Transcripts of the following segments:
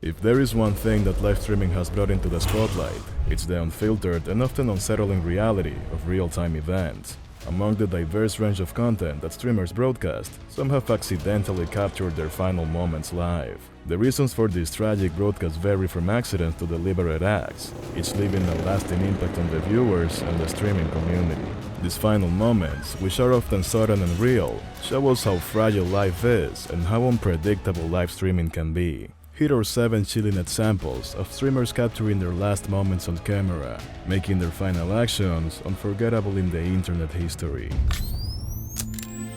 If there is one thing that live streaming has brought into the spotlight, it's the unfiltered and often unsettling reality of real-time events. Among the diverse range of content that streamers broadcast, some have accidentally captured their final moments live. The reasons for these tragic broadcasts vary from accidents to deliberate acts, each leaving a lasting impact on the viewers and the streaming community. These final moments, which are often sudden and real, show us how fragile life is and how unpredictable live streaming can be. Here are 7 chilling examples of streamers capturing their last moments on camera, making their final actions unforgettable in the internet history.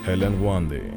Helen Wandy.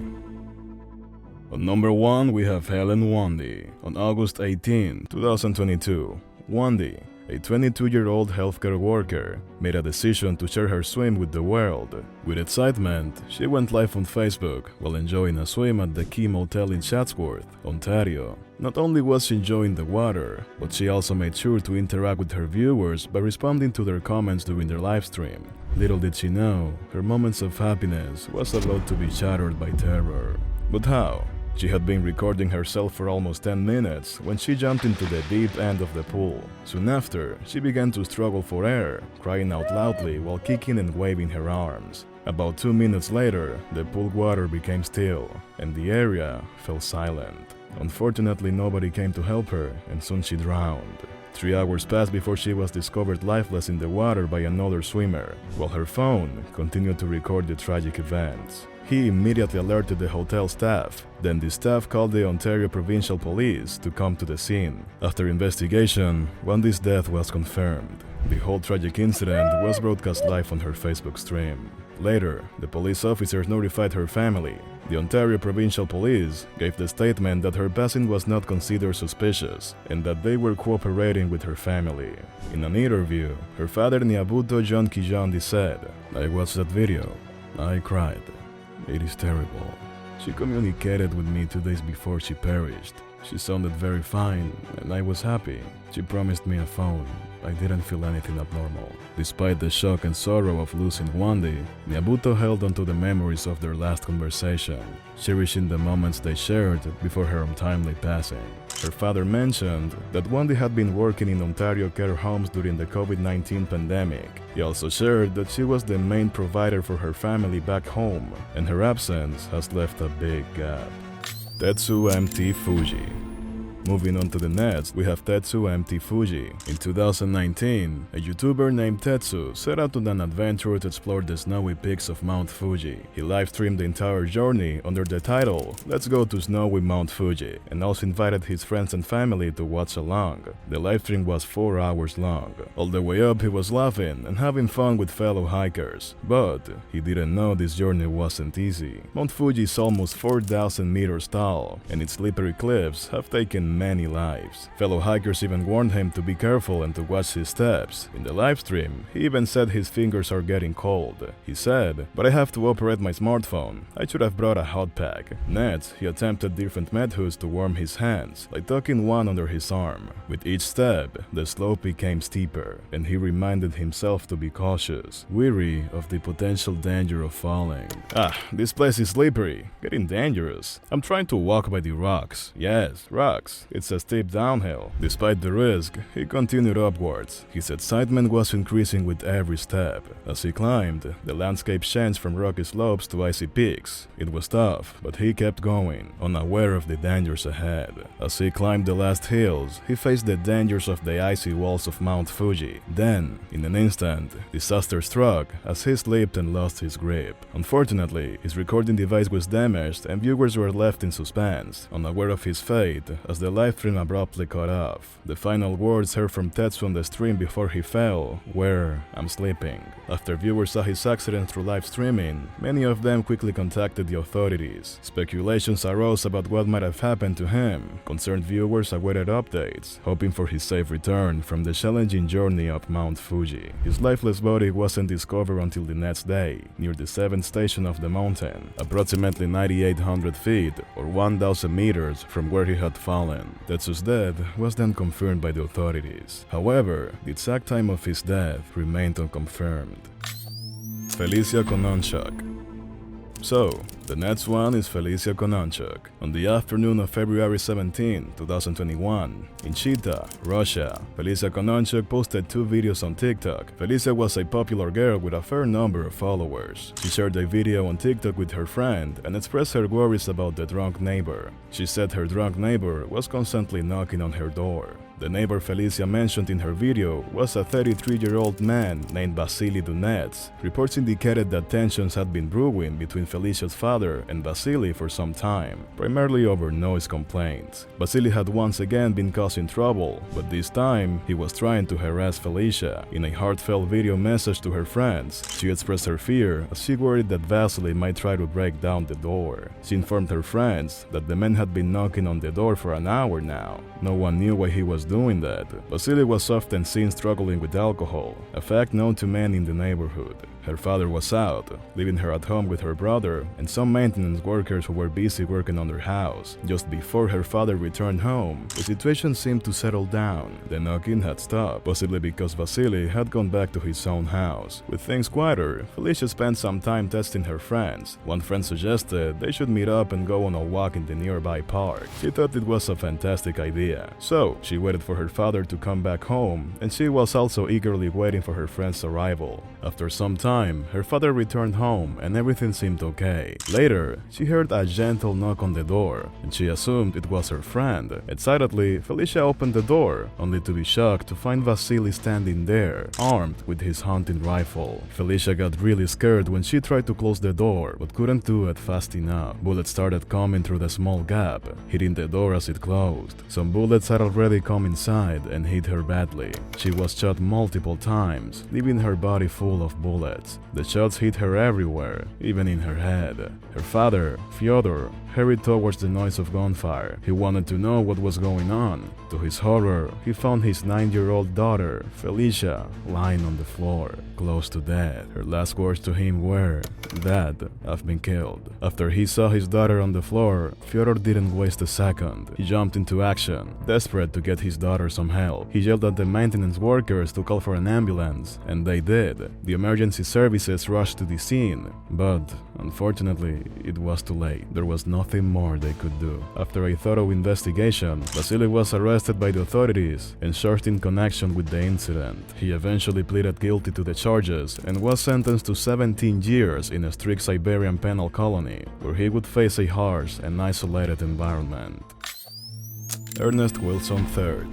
On number 1, we have Helen Wandy. On August 18, 2022, Wandy, a 22-year-old healthcare worker, made a decision to share her swim with the world. With excitement, she went live on Facebook while enjoying a swim at the Key Motel in Chatsworth, Ontario. Not only was she enjoying the water, but she also made sure to interact with her viewers by responding to their comments during their livestream. Little did she know, her moments of happiness was about to be shattered by terror. But how? She had been recording herself for almost 10 minutes when she jumped into the deep end of the pool. Soon after, she began to struggle for air, crying out loudly while kicking and waving her arms. About 2 minutes later, the pool water became still, and the area fell silent. Unfortunately, nobody came to help her, and soon she drowned. 3 hours passed before she was discovered lifeless in the water by another swimmer, while her phone continued to record the tragic events. He immediately alerted the hotel staff. Then the staff called the Ontario Provincial Police to come to the scene. After investigation, Wandy's death was confirmed. The whole tragic incident was broadcast live on her Facebook stream. Later, the police officers notified her family. The Ontario Provincial Police gave the statement that her passing was not considered suspicious and that they were cooperating with her family. In an interview, her father Nyabuto John Kijandi said, "I watched that video. I cried. It is terrible. She communicated with me 2 days before she perished. She sounded very fine, and I was happy. She promised me a phone. I didn't feel anything abnormal." Despite the shock and sorrow of losing Wandy, Nyabuto held onto the memories of their last conversation, cherishing the moments they shared before her untimely passing. Her father mentioned that Wandy had been working in Ontario care homes during the COVID-19 pandemic. He also shared that she was the main provider for her family back home, and her absence has left a big gap. Tetsu MT Fuji. Moving on to the next, we have Tetsu MT Fuji. In 2019, a YouTuber named Tetsu set out on an adventure to explore the snowy peaks of Mount Fuji. He live-streamed the entire journey under the title, "Let's go to snowy Mount Fuji," and also invited his friends and family to watch along. The livestream was 4 hours long. All the way up he was laughing and having fun with fellow hikers. But he didn't know this journey wasn't easy. Mount Fuji is almost 4,000 meters tall, and its slippery cliffs have taken many lives. Fellow hikers even warned him to be careful and to watch his steps. In the livestream, he even said his fingers are getting cold. He said, "But I have to operate my smartphone. I should have brought a hot pack." Next, he attempted different methods to warm his hands, like tucking one under his arm. With each step, the slope became steeper, and he reminded himself to be cautious, weary of the potential danger of falling. This place is slippery, getting dangerous. I'm trying to walk by the rocks. Yes, rocks. It's a steep downhill. Despite the risk, he continued upwards. His excitement was increasing with every step. As he climbed, the landscape changed from rocky slopes to icy peaks. It was tough, but he kept going, unaware of the dangers ahead. As he climbed the last hills, he faced the dangers of the icy walls of Mount Fuji. Then, in an instant, disaster struck as he slipped and lost his grip. Unfortunately, his recording device was damaged and viewers were left in suspense, unaware of his fate as the livestream abruptly cut off. The final words heard from Tetsu on the stream before he fell were, "I'm sleeping." After viewers saw his accident through live streaming, many of them quickly contacted the authorities. Speculations arose about what might have happened to him. Concerned viewers awaited updates, hoping for his safe return from the challenging journey up Mount Fuji. His lifeless body wasn't discovered until the next day, near the 7th station of the mountain, approximately 9,800 feet or 1,000 meters from where he had fallen. Tetsu's death was then confirmed by the authorities. However, the exact time of his death remained unconfirmed. Felicia con nunchuck. So, the next one is Felicia Kononchuk. On the afternoon of February 17, 2021, in Chita, Russia, Felicia Kononchuk posted 2 videos on TikTok. Felicia was a popular girl with a fair number of followers. She shared a video on TikTok with her friend and expressed her worries about the drunk neighbor. She said her drunk neighbor was constantly knocking on her door. The neighbor Felicia mentioned in her video was a 33-year-old man named Vasily Dunets. Reports indicated that tensions had been brewing between Felicia's father and Vasily for some time, primarily over noise complaints. Vasily had once again been causing trouble, but this time he was trying to harass Felicia. In a heartfelt video message to her friends, she expressed her fear as she worried that Vasily might try to break down the door. She informed her friends that the man had been knocking on the door for an hour now. No one knew why he was doing that. Vasily was often seen struggling with alcohol, a fact known to many in the neighborhood. Her father was out, leaving her at home with her brother and some maintenance workers who were busy working on their house. Just before her father returned home, the situation seemed to settle down. The knocking had stopped, possibly because Vasily had gone back to his own house. With things quieter, Felicia spent some time testing her friends. One friend suggested they should meet up and go on a walk in the nearby park. She thought it was a fantastic idea. So, she waited for her father to come back home, and she was also eagerly waiting for her friend's arrival. After some time, her father returned home and everything seemed okay. Later, she heard a gentle knock on the door, and she assumed it was her friend. Excitedly, Felicia opened the door, only to be shocked to find Vasily standing there, armed with his hunting rifle. Felicia got really scared when she tried to close the door, but couldn't do it fast enough. Bullets started coming through the small gap, hitting the door as it closed. Some bullets had already come inside and hit her badly. She was shot multiple times, leaving her body full of bullets. The shots hit her everywhere, even in her head. Her father, Fyodor, hurried towards the noise of gunfire. He wanted to know what was going on. To his horror, he found his 9-year-old daughter, Felicia, lying on the floor, close to death. Her last words to him were, "Dad, I've been killed." After he saw his daughter on the floor, Fyodor didn't waste a second. He jumped into action, desperate to get his daughter some help. He yelled at the maintenance workers to call for an ambulance, and they did. The emergency services rushed to the scene, but unfortunately, it was too late. There was nothing more they could do. After a thorough investigation, Vasily was arrested by the authorities and charged in connection with the incident. He eventually pleaded guilty to the charges and was sentenced to 17 years in a strict Siberian penal colony, where he would face a harsh and isolated environment. Ernest Wilson III.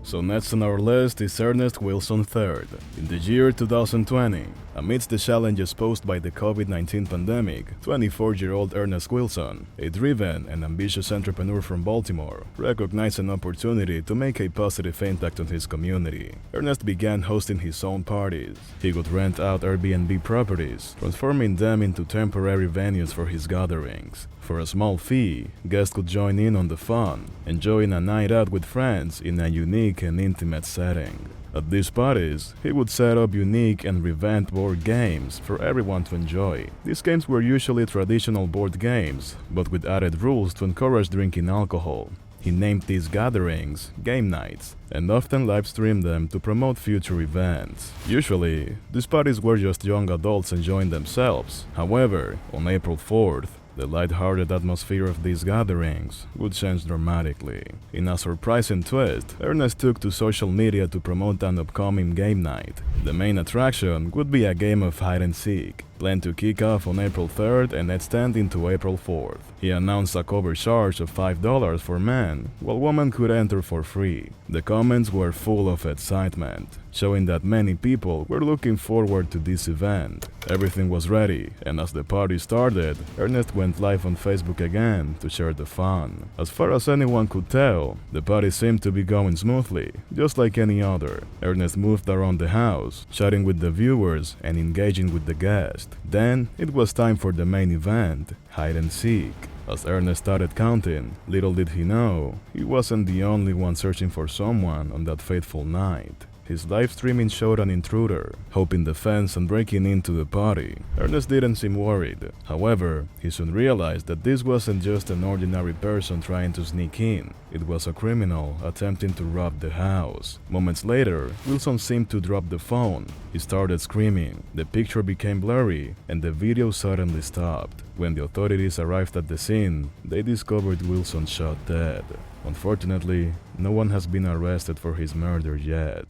So next on our list is Ernest Wilson III. In the year 2020, amidst the challenges posed by the COVID-19 pandemic, 24-year-old Ernest Wilson, a driven and ambitious entrepreneur from Baltimore, recognized an opportunity to make a positive impact on his community. Ernest began hosting his own parties. He would rent out Airbnb properties, transforming them into temporary venues for his gatherings. For a small fee, guests could join in on the fun, enjoying a night out with friends in a unique and intimate setting. At these parties, he would set up unique and revamped board games for everyone to enjoy. These games were usually traditional board games, but with added rules to encourage drinking alcohol. He named these gatherings game nights, and often live-streamed them to promote future events. Usually, these parties were just young adults enjoying themselves. However, on April 4th, the light-hearted atmosphere of these gatherings would change dramatically. In a surprising twist, Ernest took to social media to promote an upcoming game night. The main attraction would be a game of hide-and-seek, planned to kick off on April 3rd and extend into April 4th. He announced a cover charge of $5 for men, while women could enter for free. The comments were full of excitement, showing that many people were looking forward to this event. Everything was ready, and as the party started, Ernest went live on Facebook again to share the fun. As far as anyone could tell, the party seemed to be going smoothly, just like any other. Ernest moved around the house, chatting with the viewers and engaging with the guests. Then, it was time for the main event, hide and seek. As Ernest started counting, little did he know, he wasn't the only one searching for someone on that fateful night. his live streaming showed an intruder, hopping the fence and breaking into the party. Ernest didn't seem worried. However, he soon realized that this wasn't just an ordinary person trying to sneak in. It was a criminal attempting to rob the house. Moments later, Wilson seemed to drop the phone. He started screaming. The picture became blurry, and the video suddenly stopped. When the authorities arrived at the scene, they discovered Wilson shot dead. Unfortunately, no one has been arrested for his murder yet.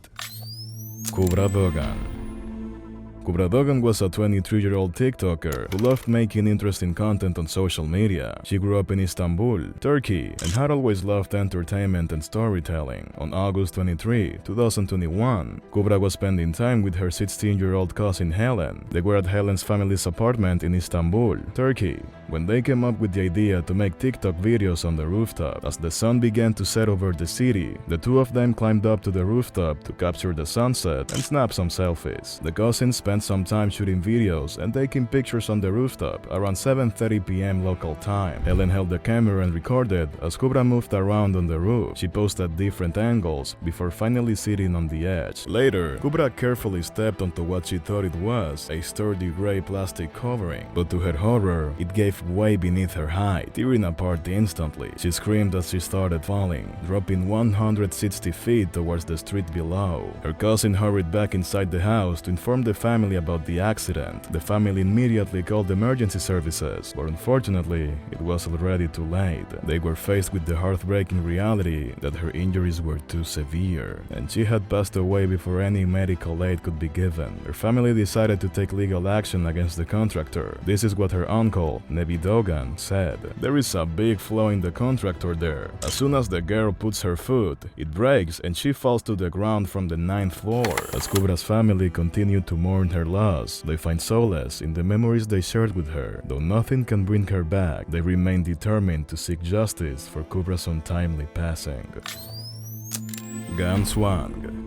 Kubra Dogan. Kubra Dogan was a 23-year-old TikToker who loved making interesting content on social media. She grew up in Istanbul, Turkey, and had always loved entertainment and storytelling. On August 23, 2021, Kubra was spending time with her 16-year-old cousin Helen. They were at Helen's family's apartment in Istanbul, Turkey, when they came up with the idea to make TikTok videos on the rooftop. As the sun began to set over the city, the two of them climbed up to the rooftop to capture the sunset and snap some selfies. The cousins spent some time shooting videos and taking pictures on the rooftop around 7:30 p.m. local time. Helen held the camera and recorded as Kubra moved around on the roof. She posed at different angles before finally sitting on the edge. Later, Kubra carefully stepped onto what she thought it was, a sturdy gray plastic covering, but to her horror, it gave way beneath her height, tearing apart instantly. She screamed as she started falling, dropping 160 feet towards the street below. Her cousin hurried back inside the house to inform the family about the accident. The family immediately called emergency services, but unfortunately, it was already too late. They were faced with the heartbreaking reality that her injuries were too severe, and she had passed away before any medical aid could be given. Her family decided to take legal action against the contractor. This is what her uncle, Nebi Dogan, said. There is a big flaw in the contractor there. As soon as the girl puts her foot, it breaks and she falls to the ground from the 9th floor. As Kubra's family continued to mourn her loss, they find solace in the memories they shared with her. Though nothing can bring her back, they remain determined to seek justice for Kubra's untimely passing. Gan Swang.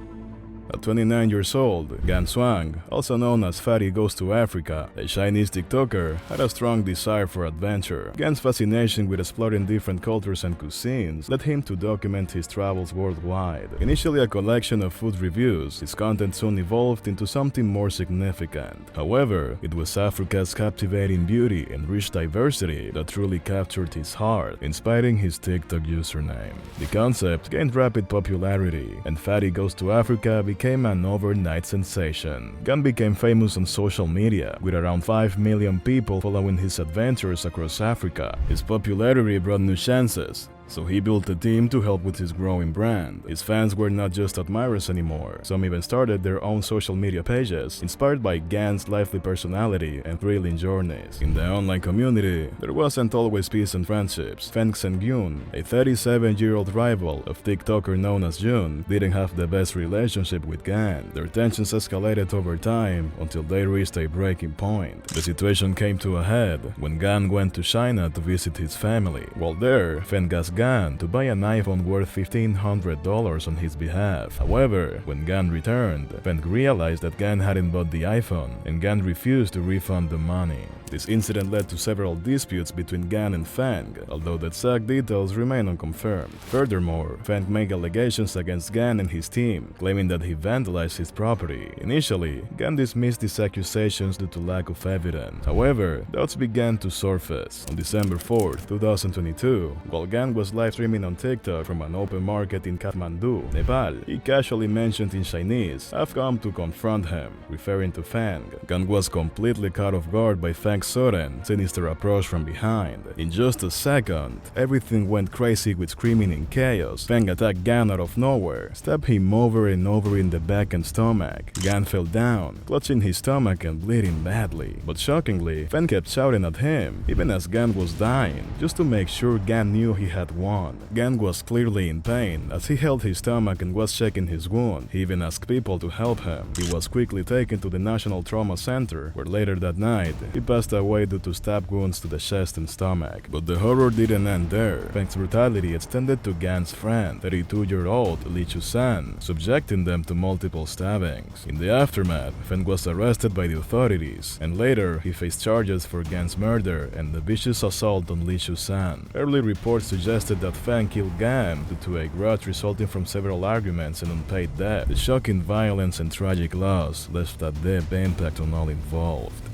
At 29 years old, Gan Swang, also known as Fatty Goes to Africa, a Chinese TikToker, had a strong desire for adventure. Gan's fascination with exploring different cultures and cuisines led him to document his travels worldwide. Initially a collection of food reviews, his content soon evolved into something more significant. However, it was Africa's captivating beauty and rich diversity that truly captured his heart, inspiring his TikTok username. The concept gained rapid popularity, and Fatty Goes to Africa became an overnight sensation. Gan became famous on social media, with around 5 million people following his adventures across Africa. His popularity brought new chances, so he built a team to help with his growing brand. His fans were not just admirers anymore. Some even started their own social media pages, inspired by Gan's lively personality and thrilling journeys. In the online community, there wasn't always peace and friendships. Feng Sengyun, a 37-year-old rival of TikToker known as Jun, didn't have the best relationship with Gan. Their tensions escalated over time until they reached a breaking point. The situation came to a head when Gan went to China to visit his family. While there, Feng asked Gan to buy an iPhone worth $1,500 on his behalf. However, when Gan returned, Feng realized that Gan hadn't bought the iPhone, and Gan refused to refund the money. This incident led to several disputes between Gan and Feng, although the exact details remain unconfirmed. Furthermore, Feng made allegations against Gan and his team, claiming that he vandalized his property. Initially, Gan dismissed these accusations due to lack of evidence. However, doubts began to surface. On December 4, 2022, while Gan was live streaming on TikTok from an open market in Kathmandu, Nepal, he casually mentioned in Chinese, "I've come to confront him," referring to Feng. Gan was completely caught off guard by Feng's sudden, sinister approach from behind. In just a second, everything went crazy with screaming and chaos. Feng attacked Gan out of nowhere, stabbed him over and over in the back and stomach. Gan fell down, clutching his stomach and bleeding badly. But shockingly, Feng kept shouting at him, even as Gan was dying, just to make sure Gan knew he had won. Gan was clearly in pain as he held his stomach and was checking his wound. He even asked people to help him. He was quickly taken to the National Trauma Center, where later that night, he passed passed away due to stab wounds to the chest and stomach. But the horror didn't end there. Feng's brutality extended to Gan's friend, 32-year-old Li Chusan, subjecting them to multiple stabbings. In the aftermath, Feng was arrested by the authorities, and later he faced charges for Gan's murder and the vicious assault on Li Chusan. Early reports suggested that Feng killed Gan due to a grudge resulting from several arguments and unpaid debt. The shocking violence and tragic loss left a deep impact on all involved.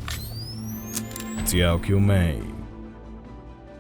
Xiao Qiumei.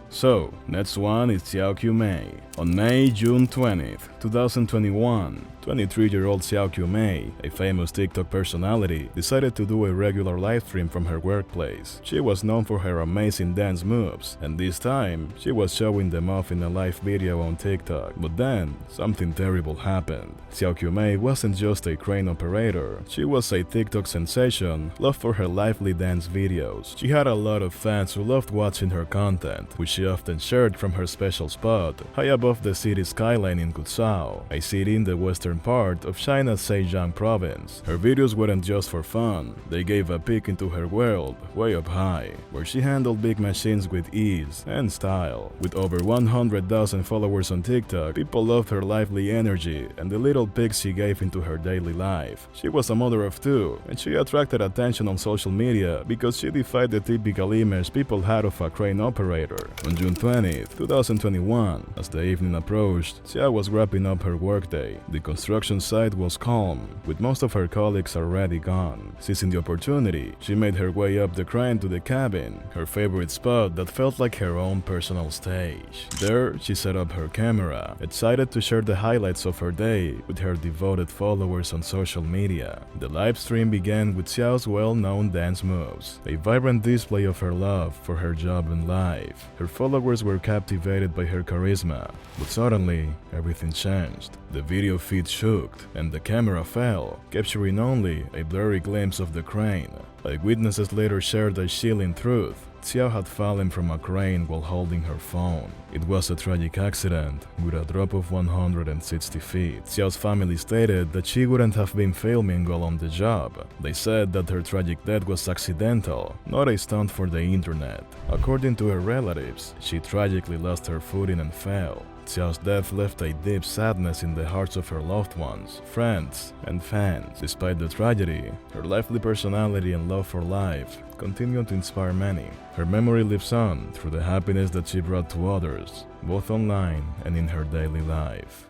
So, next one is Xiao Qiumei. On June 20th, 2021, 23-year-old Xiao Qiumei, a famous TikTok personality, decided to do a regular livestream from her workplace. She was known for her amazing dance moves, and this time, she was showing them off in a live video on TikTok. But then, something terrible happened. Xiao Qiumei wasn't just a crane operator, she was a TikTok sensation, loved for her lively dance videos. She had a lot of fans who loved watching her content, which she often shared from her special spot, high above the city skyline in Kutsao, a city in the western part of China's Zhejiang province. Her videos weren't just for fun, they gave a peek into her world, way up high, where she handled big machines with ease and style. With over 100,000 followers on TikTok, people loved her lively energy and the little peeks she gave into her daily life. She was a mother of two, and she attracted attention on social media because she defied the typical image people had of a crane operator. On June 20th, 2021, as the evening approached, Xia was wrapping up her workday. The construction site was calm, with most of her colleagues already gone. Seizing the opportunity, she made her way up the crane to the cabin, her favorite spot that felt like her own personal stage. There, she set up her camera, excited to share the highlights of her day with her devoted followers on social media. The live stream began with Xiao's well-known dance moves, a vibrant display of her love for her job and life. Her followers were captivated by her charisma, but suddenly, everything changed. The video feed shook, and the camera fell, capturing only a blurry glimpse of the crane. Eyewitnesses later shared a chilling truth. Xiao had fallen from a crane while holding her phone. It was a tragic accident, with a drop of 160 feet. Xiao's family stated that she wouldn't have been filming while on the job. They said that her tragic death was accidental, not a stunt for the internet. According to her relatives, she tragically lost her footing and fell. Xiao's death left a deep sadness in the hearts of her loved ones, friends, and fans. Despite the tragedy, her lively personality and love for life continue to inspire many. Her memory lives on through the happiness that she brought to others, both online and in her daily life.